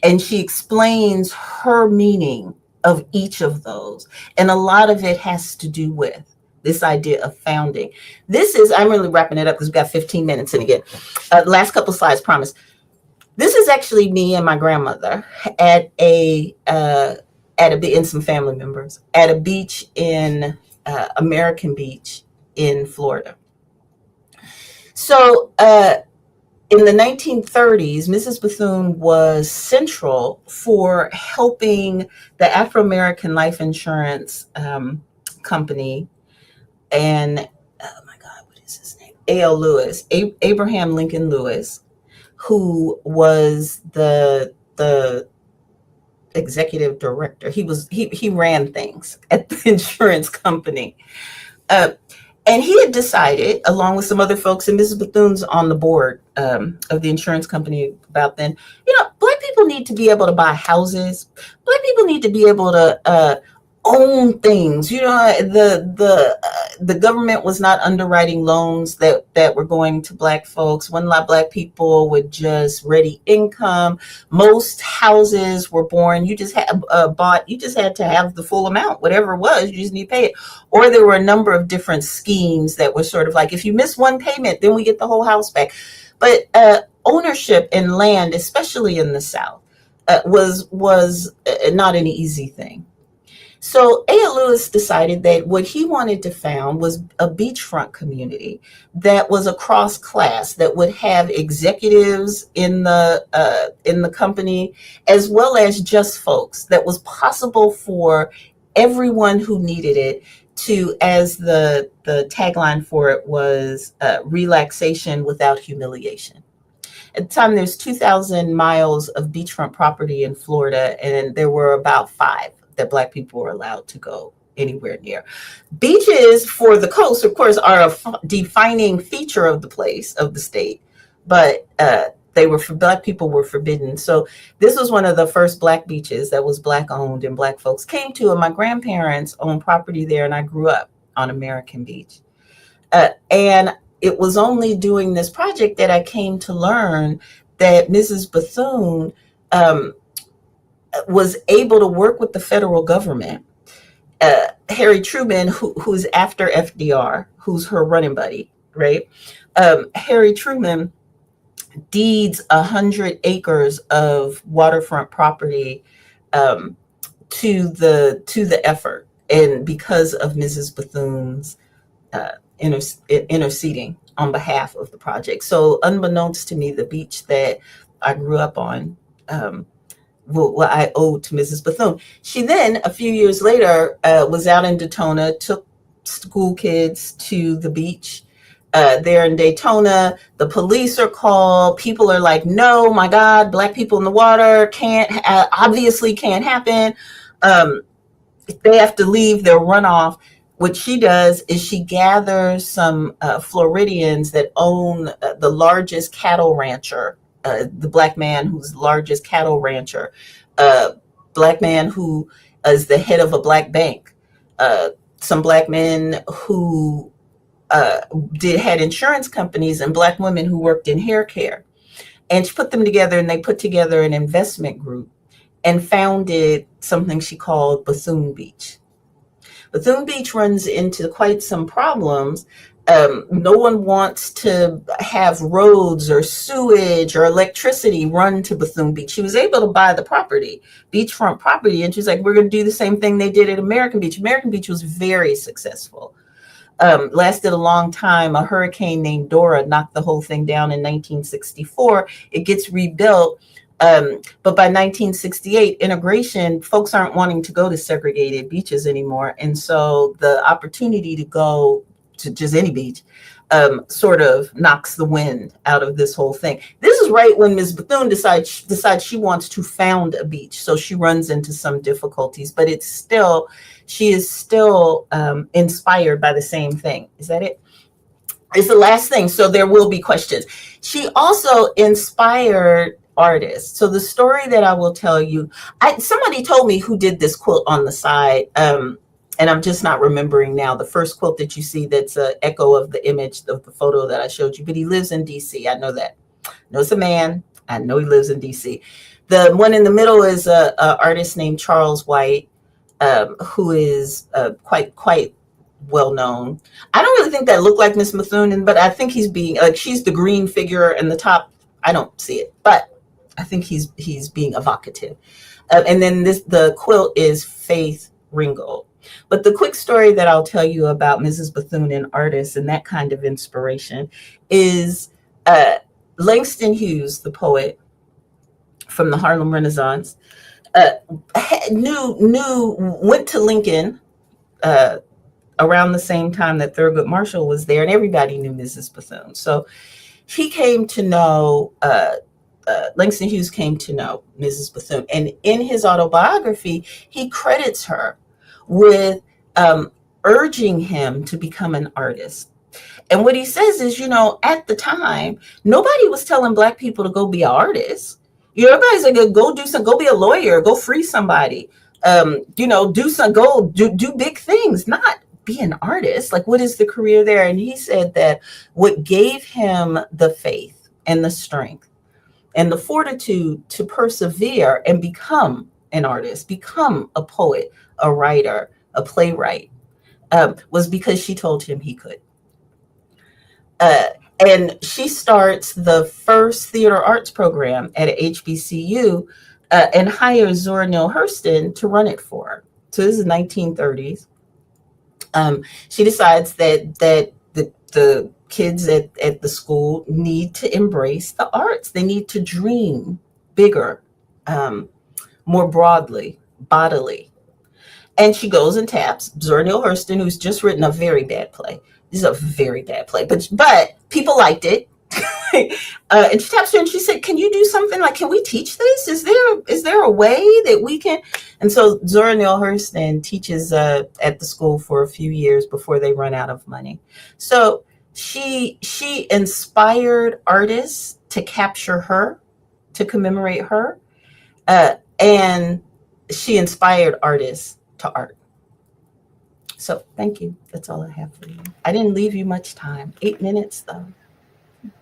And she explains her meaning of each of those. And a lot of it has to do with this idea of founding. I'm really wrapping it up because we've got 15 minutes in again. Last couple slides, promise. This is actually me and my grandmother at and some family members at a beach in American Beach in Florida. So in the 1930s, Mrs. Bethune was central for helping the Afro-American life insurance company and, oh my God, what is his name? A.L. Lewis, Abraham Lincoln Lewis, who was the executive director. He ran things at the insurance company. And he had decided, along with some other folks, and Mrs. Bethune's on the board of the insurance company about then, Black people need to be able to buy houses. Black people need to be able to own things. The government was not underwriting loans that were going to Black folks. Wasn't a lot of Black people with just ready income. Most houses were born. You just had you just had to have the full amount, whatever it was. You just need to pay it. Or there were a number of different schemes that were sort of like, if you miss one payment, then we get the whole house back. But ownership in land, especially in the South, was not an easy thing. So A.L. Lewis decided that what he wanted to found was a beachfront community that was a cross class, that would have executives in the company, as well as just folks, that was possible for everyone who needed it to, as the tagline for it was, relaxation without humiliation. At the time, there's 2,000 miles of beachfront property in Florida, and there were about 5 that Black people were allowed to go anywhere near. Beaches for the coast, of course, are a defining feature of the place, of the state, but Black people were forbidden. So this was one of the first Black beaches that was Black owned and Black folks came to, and my grandparents owned property there, and I grew up on American Beach. And it was only doing this project that I came to learn that Mrs. Bethune was able to work with the federal government. Harry Truman, who's after FDR, who's her running buddy, right? Harry Truman deeds 100 acres of waterfront property to the effort, and because of Mrs. Bethune's interceding on behalf of the project. So unbeknownst to me, the beach that I grew up on, what I owed to Mrs. Bethune. She then, a few years later, was out in Daytona, took school kids to the beach there in Daytona. The police are called. People are like, no, my God, Black people in the water obviously can't happen. They have to leave. They'll run off. What she does is she gathers some Floridians that own the largest cattle rancher, the Black man who's the largest cattle rancher, Black man who is the head of a Black bank, some Black men who had insurance companies, and Black women who worked in hair care. And she put them together, and they put together an investment group and founded something she called Bethune Beach. Bethune Beach runs into quite some problems. No one wants to have roads or sewage or electricity run to Bethune Beach. She was able to buy the property, beachfront property, and she's like, we're going to do the same thing they did at American Beach. American Beach was very successful. Lasted a long time. A hurricane named Dora knocked the whole thing down in 1964. It gets rebuilt. But by 1968, integration, folks aren't wanting to go to segregated beaches anymore. And so the opportunity to go to just any beach sort of knocks the wind out of this whole thing. This is right when Ms. Bethune decides she wants to found a beach. So she runs into some difficulties, but she is still inspired by the same thing. Is that it? It's the last thing. So there will be questions. She also inspired artists. So the story that I will tell you, somebody told me who did this quilt on the side, and I'm just not remembering now. The first quilt that you see that's an echo of the image of the photo that I showed you, but he lives in DC. I know that. I know it's a man. I know he lives in DC. The one in the middle is a artist named Charles White, who is quite well known. I don't really think that looked like Miss Bethune, but I think he's being like, she's the green figure in the top. I don't see it, but I think he's being evocative. And then the quilt is Faith Ringgold. But the quick story that I'll tell you about Mrs. Bethune and artists and that kind of inspiration is uh, Langston Hughes, the poet from the Harlem Renaissance, uh, went to Lincoln uh, around the same time that Thurgood Marshall was there, and everybody knew Mrs. Bethune. So he came to know, Langston Hughes came to know Mrs. Bethune. And in his autobiography, he credits her with urging him to become an artist. And what he says is, at the time, nobody was telling Black people to go be an artist. Everybody's like, go do some, go be a lawyer, go free somebody, do big things, not be an artist. Like, what is the career there? And he said that what gave him the faith and the strength and the fortitude to persevere and become an artist, become a poet, a writer, a playwright, was because she told him he could. And she starts the first theater arts program at HBCU and hires Zora Neale Hurston to run it for her. So this is 1930s. She decides that the kids at the school need to embrace the arts. They need to dream bigger, more broadly, bodily. And she goes and taps Zora Neale Hurston, who's just written a very bad play. This is a very bad play, but people liked it. And she taps her and she said, "Can you do something? Like, can we teach this? Is there a way that we can?" And so Zora Neale Hurston teaches at the school for a few years before they run out of money. So she inspired artists to capture her, to commemorate her, and she inspired artists to art. So thank you. That's all I have for you. I didn't leave you much time. 8 minutes though.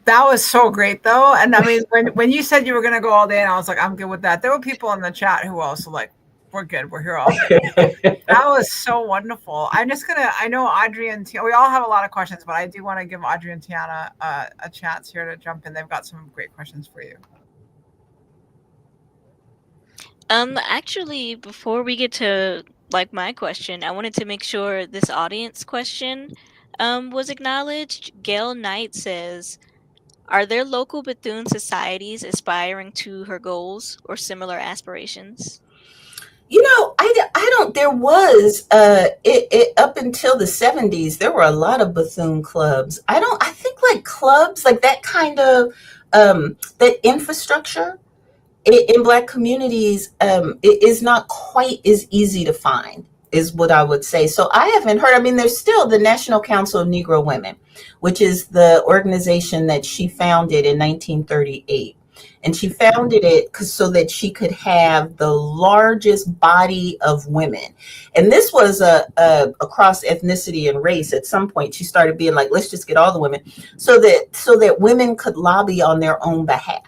That was so great, though. And I mean, when you said you were going to go all day, and I was like, I'm good with that. There were people in the chat who also like, we're good. We're here all day. That was so wonderful. I'm just going to, I know Audrey and Tiana, we all have a lot of questions, but I do want to give Audrey and Tiana a chance here to jump in. They've got some great questions for you. Actually, before we get to like my question, I wanted to make sure this audience question was acknowledged. Gail Knight says, "Are there local Bethune societies aspiring to her goals or similar aspirations?" I don't, there was, up until the 70s, there were a lot of Bethune clubs. I think like clubs, like that kind of, that infrastructure in Black communities, it is not quite as easy to find, is what I would say. So I haven't heard, I mean, there's still the National Council of Negro Women, which is the organization that she founded in 1938. And she founded it so that she could have the largest body of women. And this was across ethnicity and race. At some point, she started being like, let's just get all the women, so that women could lobby on their own behalf.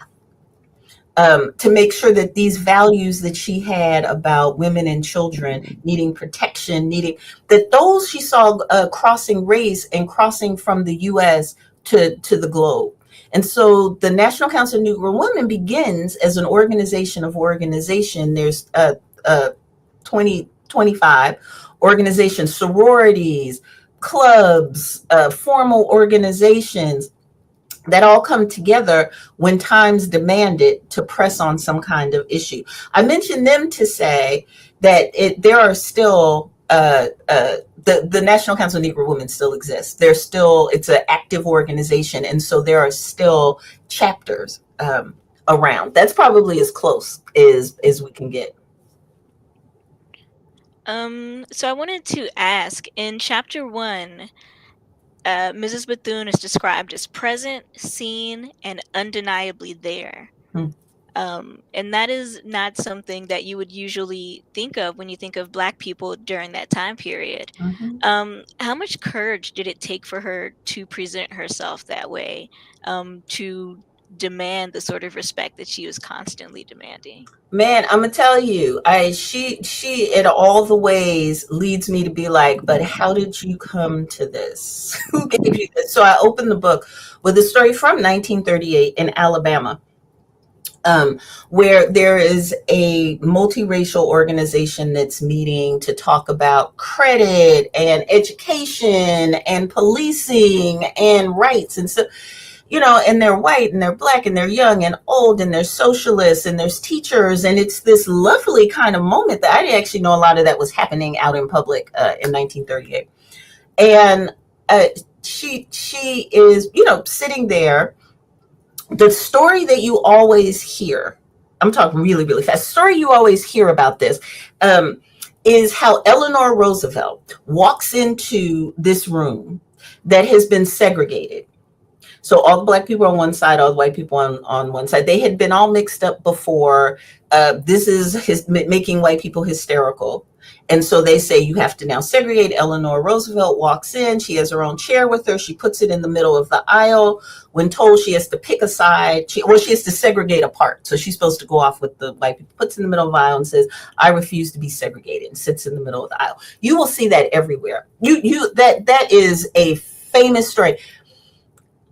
To make sure that these values that she had about women and children needing protection, that those she saw crossing race and crossing from the U.S. to the globe. And so the National Council of Negro Women begins as an organization of organization. There's 25 organizations, sororities, clubs, formal organizations that all come together when times demand it to press on some kind of issue. I mentioned them to say that there are still the National Council of Negro Women still exists. It's an active organization, and so there are still chapters around. That's probably as close as we can get. So I wanted to ask, in chapter 1, Mrs. Bethune is described as present, seen, and undeniably there. And that is not something that you would usually think of when you think of Black people during that time period. How much courage did it take for her to present herself that way, to demand the sort of respect that she was constantly demanding? Man, I'm gonna tell you, she in all the ways leads me to be like, but how did you come to this? Who gave you this? So I opened the book with a story from 1938 in Alabama, where there is a multiracial organization that's meeting to talk about credit and education and policing and rights. And so, and they're white and they're black and they're young and old and they're socialists and there's teachers. And it's this lovely kind of moment that I didn't actually know a lot of that was happening out in public in 1938. And she is, sitting there. The story that you always hear, I'm talking really, really fast. The story you always hear about this is how Eleanor Roosevelt walks into this room that has been segregated. So all the black people on one side, all the white people on one side. They had been all mixed up before. This is making white people hysterical. And so they say you have to now segregate. Eleanor Roosevelt walks in. She has her own chair with her. She puts it in the middle of the aisle. When told she has to pick a side, she has to segregate apart. So she's supposed to go off with the white people, puts in the middle of the aisle and says, I refuse to be segregated, and sits in the middle of the aisle. You will see that everywhere. That is a famous story.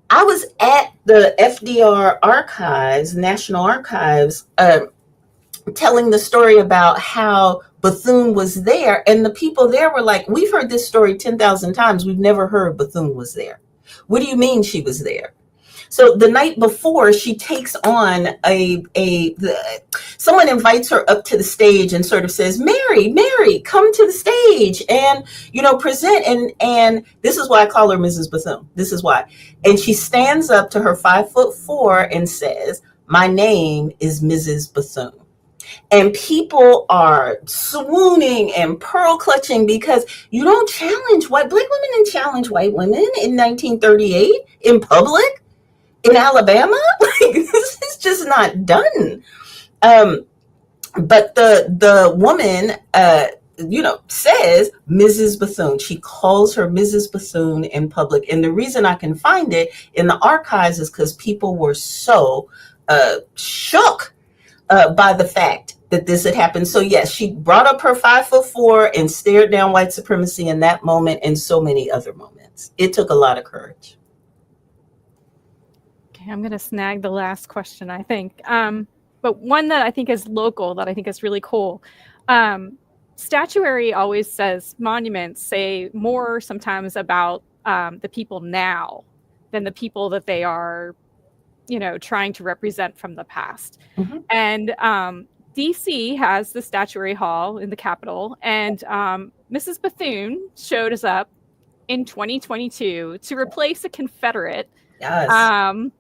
I was at the FDR archives, National Archives, telling the story about how Bethune was there. And the people there were like, we've heard this story 10,000 times. We've never heard Bethune was there. What do you mean she was there? So the night before, she takes on someone invites her up to the stage and sort of says, Mary, come to the stage and, present. And this is why I call her Mrs. Bethune. This is why. And she stands up to her 5'4" and says, my name is Mrs. Bethune. And people are swooning and pearl clutching because you don't challenge black women didn't challenge white women in 1938 in public. In Alabama, this is just not done. But the woman, says Mrs. Bethune. She calls her Mrs. Bethune in public. And the reason I can find it in the archives is because people were so shook by the fact that this had happened. So yes, she brought up her 5'4" and stared down white supremacy in that moment and so many other moments. It took a lot of courage. I'm going to snag the last question, I think. But one that I think is local, that I think is really cool. Statuary always says monuments say more sometimes about the people now than the people that they are, trying to represent from the past. Mm-hmm. And DC has the Statuary Hall in the Capitol. And Mrs. Bethune showed us up in 2022 to replace a Confederate. Yes.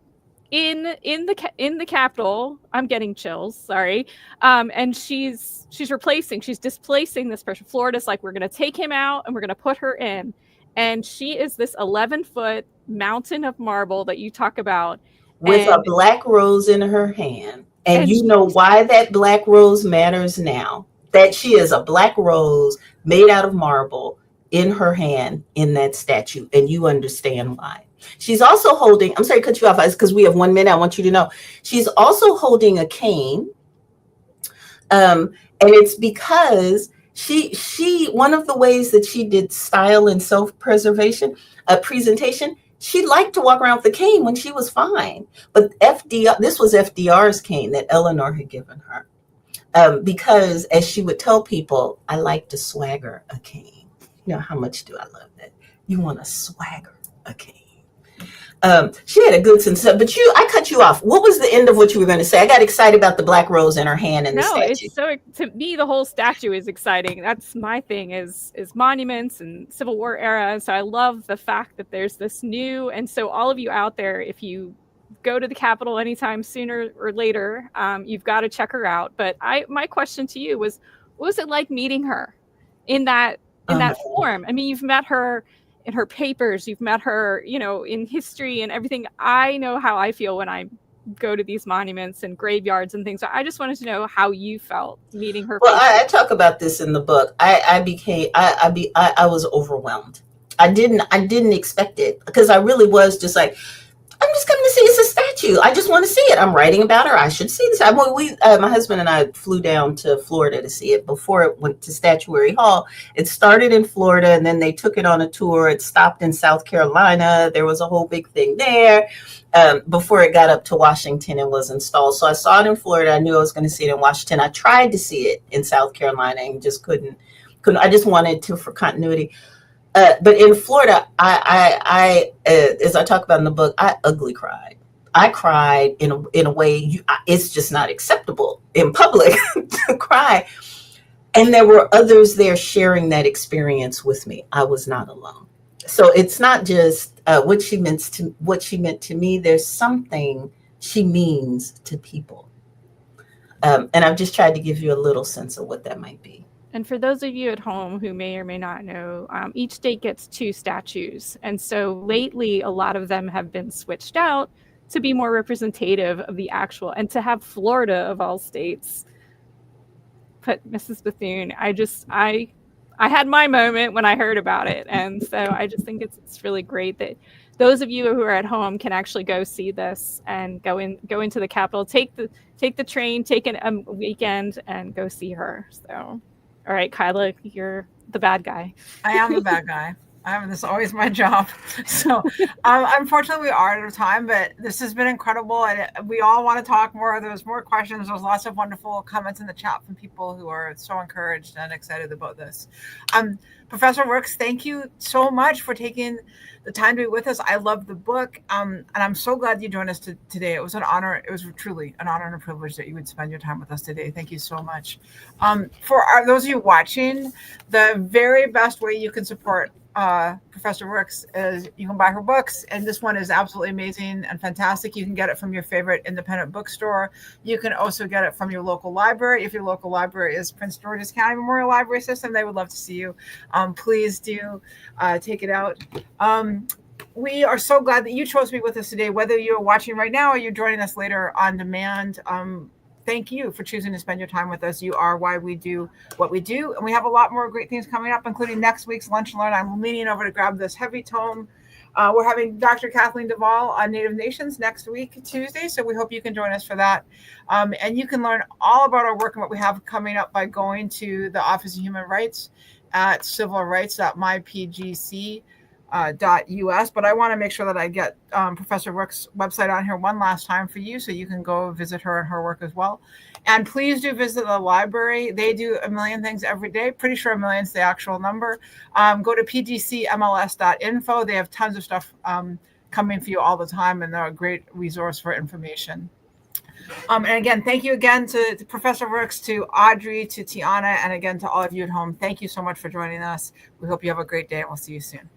In the Capitol. I'm getting chills, sorry. And she's displacing this person. Florida's like, we're gonna take him out and we're gonna put her in. And she is this 11-foot mountain of marble that you talk about. With a black rose in her hand. And you know why that black rose matters now. That she is a black rose made out of marble in her hand in that statue. And you understand why. She's also holding, I'm sorry to cut you off, because we have 1 minute. I want you to know. She's also holding a cane. And it's because she one of the ways that she did style and self-preservation, presentation, she liked to walk around with the cane when she was fine. But this was FDR's cane that Eleanor had given her. Because as she would tell people, I like to swagger a cane. How much do I love that? You want to swagger a cane. She had a good sense of, but I cut you off. What was the end of what you were going to say? I got excited about the black rose in her hand and the statue. It's so, to me, the whole statue is exciting. That's my thing is monuments and Civil War era. So I love the fact that there's this new, and so all of you out there, if you go to the Capitol anytime sooner or later, you've got to check her out. But my question to you was, what was it like meeting her in that form? I mean, you've met her in her papers, you've met her, in history and everything. I know how I feel when I go to these monuments and graveyards and things. So I just wanted to know how you felt meeting her. Well, I talk about this in the book. I was overwhelmed. I didn't expect it because I really was just like, I'm just coming to see it's a statue. you. I just want to see it. I'm writing about her. I should see this. My husband and I flew down to Florida to see it before it went to Statuary Hall. It started in Florida, and then they took it on a tour. It stopped in South Carolina. There was a whole big thing there before it got up to Washington and was installed. So I saw it in Florida. I knew I was going to see it in Washington. I tried to see it in South Carolina and just couldn't. I just wanted to for continuity. But in Florida, I as I talk about in the book, I ugly cried. I cried in a way it's just not acceptable in public to cry. And there were others there sharing that experience with me. I was not alone. So it's not just what she meant to me. There's something she means to people. And I've just tried to give you a little sense of what that might be. And for those of you at home who may or may not know, each state gets 2 statues. And so lately, a lot of them have been switched out to be more representative of the actual, and to have Florida of all states put Mrs. Bethune. I had my moment when I heard about it. And so I just think it's really great that those of you who are at home can actually go see this and go into the Capitol, take the train, take a weekend and go see her. So. All right, Kyla, you're the bad guy. I am the bad guy. This is always my job. So unfortunately, we are out of time, but this has been incredible. And we all want to talk more. There's more questions. There's lots of wonderful comments in the chat from people who are so encouraged and excited about this. Professor Rooks, thank you so much for taking the time to be with us. I love the book. And I'm so glad you joined us today. It was an honor. It was truly an honor and a privilege that you would spend your time with us today. Thank you so much. For those of you watching, the very best way you can support Professor Rooks is you can buy her books, and this one is absolutely amazing and fantastic. You can get it from your favorite independent bookstore. You can also get it from your local library. If your local library is Prince George's County Memorial Library System, they would love to see you. Please do take it out. We are so glad that you chose to be with us today, whether you're watching right now or you're joining us later on demand. Thank you for choosing to spend your time with us. You are why we do what we do. And we have a lot more great things coming up, including next week's Lunch and Learn. I'm leaning over to grab this heavy tome. We're having Dr. Kathleen Duvall on Native Nations next week, Tuesday. So we hope you can join us for that. And you can learn all about our work and what we have coming up by going to the Office of Human Rights at civilrights.mypgc.us. But I want to make sure that I get Professor Rooks' website on here one last time for you, so you can go visit her and her work as well. And please do visit the library. They do a million things every day. Pretty sure a million is the actual number. Go to pgcmls.info. They have tons of stuff coming for you all the time, and they're a great resource for information. And again, thank you again to Professor Rooks, to Audrey, to Tiana, and again to all of you at home. Thank you so much for joining us. We hope you have a great day, and we'll see you soon.